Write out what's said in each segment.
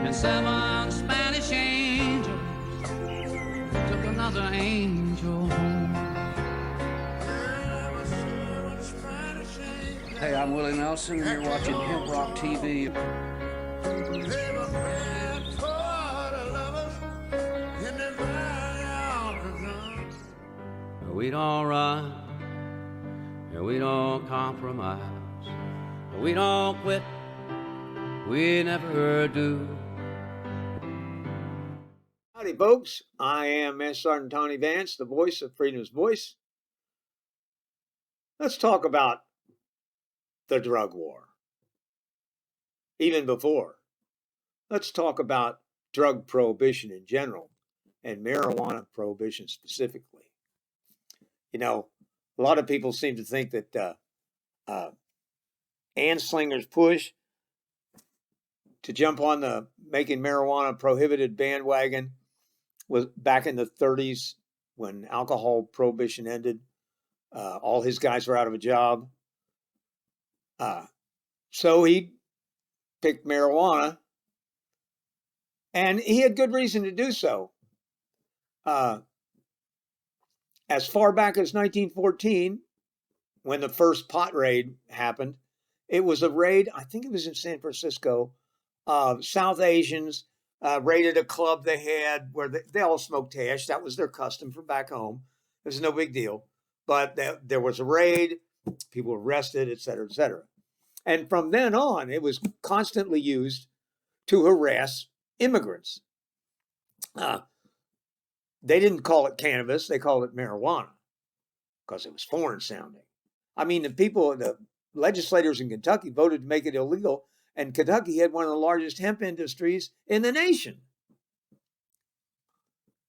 and 7 Spanish angels took another angel home. Hey, I'm Willie Nelson, and you're watching HempRock TV. We don't run, and we don't compromise, we don't quit, we never do. Howdy, folks. I am MSgt Vance, the voice of Freedom's Voice. Let's talk about the drug war. Even before, let's talk about drug prohibition in general and marijuana prohibition specifically. You know, a lot of people seem to think that Anslinger's push to jump on the making marijuana prohibited bandwagon was back in the 30s when alcohol prohibition ended. All his guys were out of a job. So he picked marijuana, and he had good reason to do so. As far back as 1914, when the first pot raid happened, it was a raid, I think it was in San Francisco, South Asians raided a club they had where they all smoked hash. That was their custom from back home. It was no big deal. But there was a raid, people were arrested, et cetera, et cetera. And from then on, it was constantly used to harass immigrants. They didn't call it cannabis, they called it marijuana because it was foreign sounding. I mean, the legislators in Kentucky voted to make it illegal, and Kentucky had one of the largest hemp industries in the nation.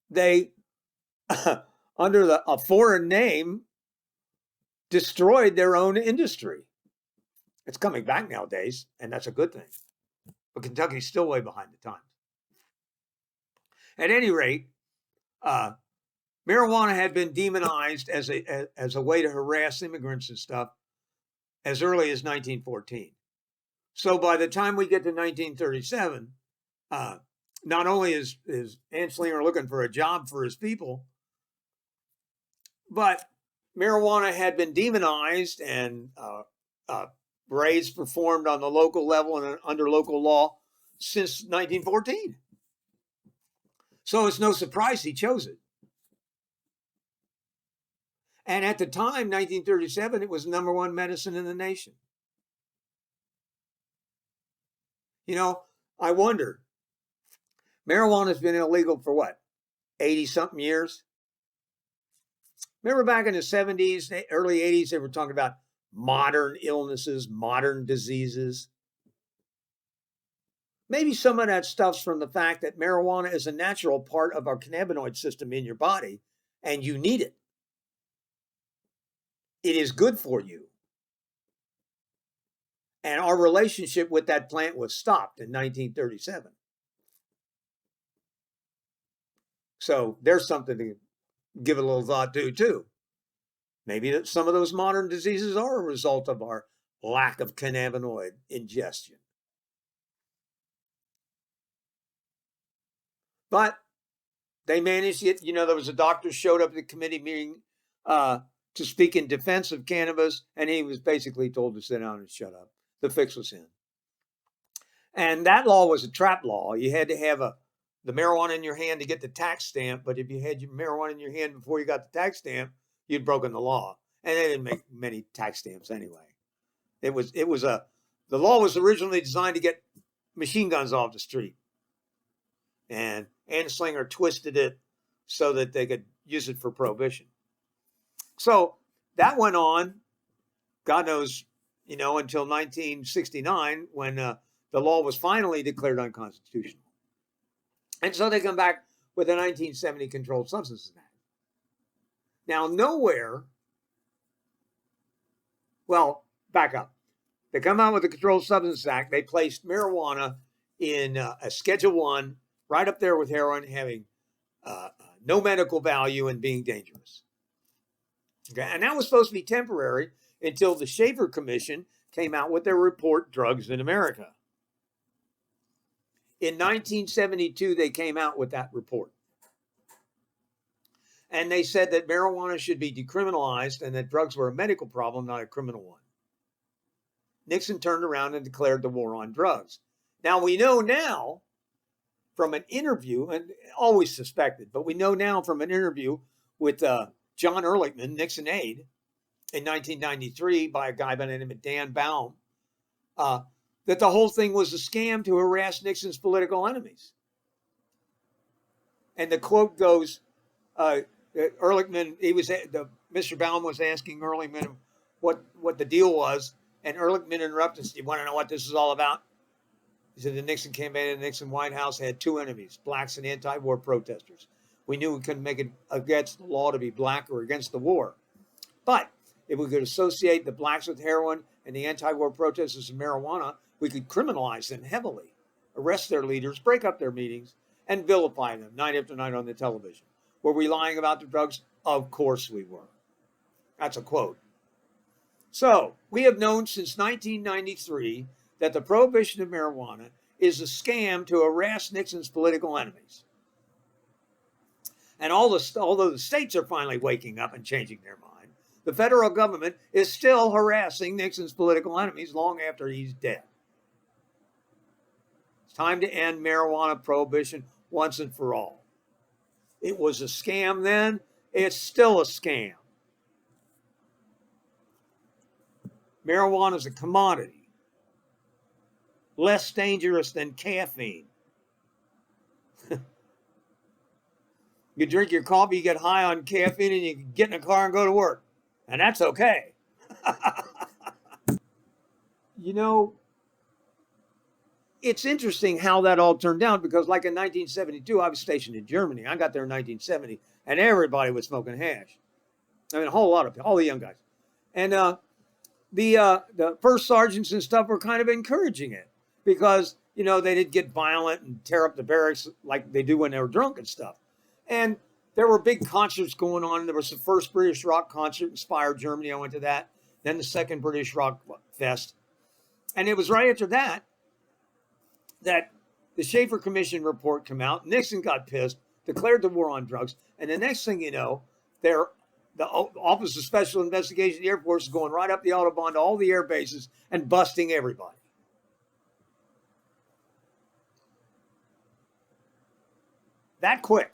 They, under a foreign name, destroyed their own industry. It's coming back nowadays, and that's a good thing. But Kentucky's still way behind the times. At any rate, marijuana had been demonized as a way to harass immigrants and stuff as early as 1914. So by the time we get to 1937, not only is Anslinger looking for a job for his people, but marijuana had been demonized and raids performed on the local level and under local law since 1914. So it's no surprise he chose it. And at the time, 1937, it was the #1 medicine in the nation. You know, I wonder, marijuana's been illegal for what, 80-something years? Remember back in the 70s, early 80s, they were talking about modern illnesses, modern diseases. Maybe some of that stuff's from the fact that marijuana is a natural part of our cannabinoid system in your body, and you need it. It is good for you. And our relationship with that plant was stopped in 1937. So there's something to give it a little thought to, too. Maybe that some of those modern diseases are a result of our lack of cannabinoid ingestion. But they managed it. You know, there was a doctor showed up at the committee meeting to speak in defense of cannabis, and he was basically told to sit down and shut up. The fix was in. And that law was a trap law. You had to have the marijuana in your hand to get the tax stamp, but if you had your marijuana in your hand before you got the tax stamp, you'd broken the law. And they didn't make many tax stamps anyway. The law was originally designed to get machine guns off the street. And Anslinger twisted it so that they could use it for prohibition. So that went on, God knows, until 1969 when the law was finally declared unconstitutional. And so they come back with the 1970 Controlled Substances Act. Now, nowhere, well, back up. They come out with the Controlled Substances Act. They placed marijuana in a Schedule I, right up there with heroin, having no medical value and being dangerous. Okay, and that was supposed to be temporary until the Schaefer Commission came out with their report, Drugs in America. In 1972, they came out with that report. And they said that marijuana should be decriminalized and that drugs were a medical problem, not a criminal one. Nixon turned around and declared the war on drugs. Now, we know now from an interview, and always suspected, but we know now from an interview with John Ehrlichman, Nixon aide, in 1993 by a guy by the name of Dan Baum, that the whole thing was a scam to harass Nixon's political enemies. And the quote goes, Ehrlichman, Mr. Baum was asking Ehrlichman what the deal was, and Ehrlichman interrupted. Do you want to know what this is all about? He said the Nixon campaign and the Nixon White House had two enemies, blacks and anti-war protesters. We knew we couldn't make it against the law to be black or against the war. But if we could associate the blacks with heroin and the anti-war protesters with marijuana, we could criminalize them heavily, arrest their leaders, break up their meetings, and vilify them night after night on the television. Were we lying about the drugs? Of course we were. That's a quote. So, we have known since 1993 that the prohibition of marijuana is a scam to harass Nixon's political enemies. And although the states are finally waking up and changing their mind, the federal government is still harassing Nixon's political enemies long after he's dead. It's time to end marijuana prohibition once and for all. It was a scam then. It's still a scam. Marijuana is a commodity, less dangerous than caffeine. You drink your coffee, you get high on caffeine, and you can get in a car and go to work. And that's okay. You know, it's interesting how that all turned out, because like in 1972, I was stationed in Germany. I got there in 1970, and everybody was smoking hash. I mean, a whole lot of people, all the young guys. And the first sergeants and stuff were kind of encouraging it because, you know, they didn't get violent and tear up the barracks like they do when they were drunk and stuff. And there were big concerts going on. There was the first British rock concert in Speyer, Germany. I went to that. Then the second British Rock Fest. And it was right after that that the Schaefer Commission report came out. Nixon got pissed, declared the war on drugs. And the next thing you know, the Office of Special Investigation of the Air Force is going right up the Autobahn to all the air bases and busting everybody. That quick.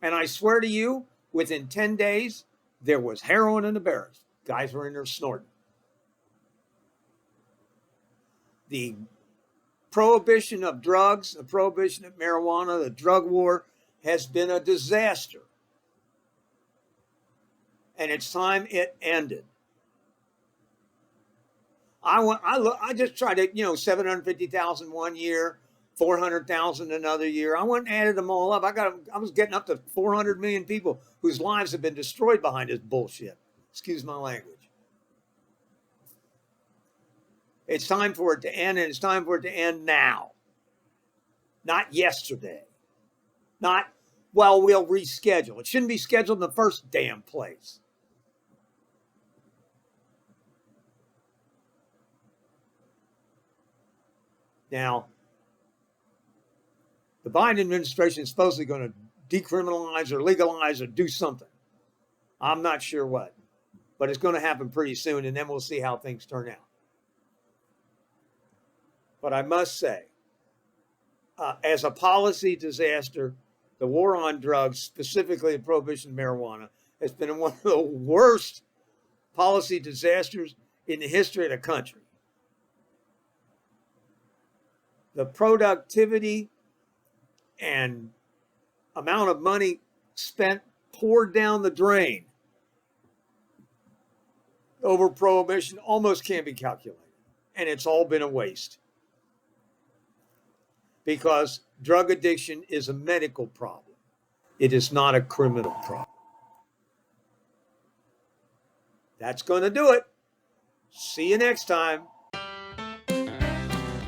And I swear to you, within 10 days, there was heroin in the barracks. Guys were in there snorting. The prohibition of drugs, the prohibition of marijuana, the drug war has been a disaster. And it's time it ended. I just tried to, 750,000 one year, 400,000 another year. I went and added them all up. I was getting up to 400 million people whose lives have been destroyed behind this bullshit. Excuse my language. It's time for it to end, and it's time for it to end now. Not yesterday. Not, well, we'll reschedule. It shouldn't be scheduled in the first damn place. Now, the Biden administration is supposedly going to decriminalize or legalize or do something. I'm not sure what, but it's going to happen pretty soon, and then we'll see how things turn out. But I must say, as a policy disaster, the war on drugs, specifically the prohibition of marijuana, has been one of the worst policy disasters in the history of the country. The productivity and amount of money spent poured down the drain over prohibition almost can't be calculated. And it's all been a waste. Because drug addiction is a medical problem. It is not a criminal problem. That's going to do it. See you next time.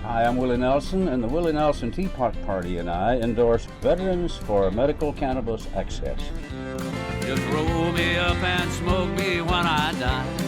Hi, I'm Willie Nelson, and the Willie Nelson Teapot Party and I endorse Veterans for Medical Cannabis Access. Just roll me up and smoke me when I die.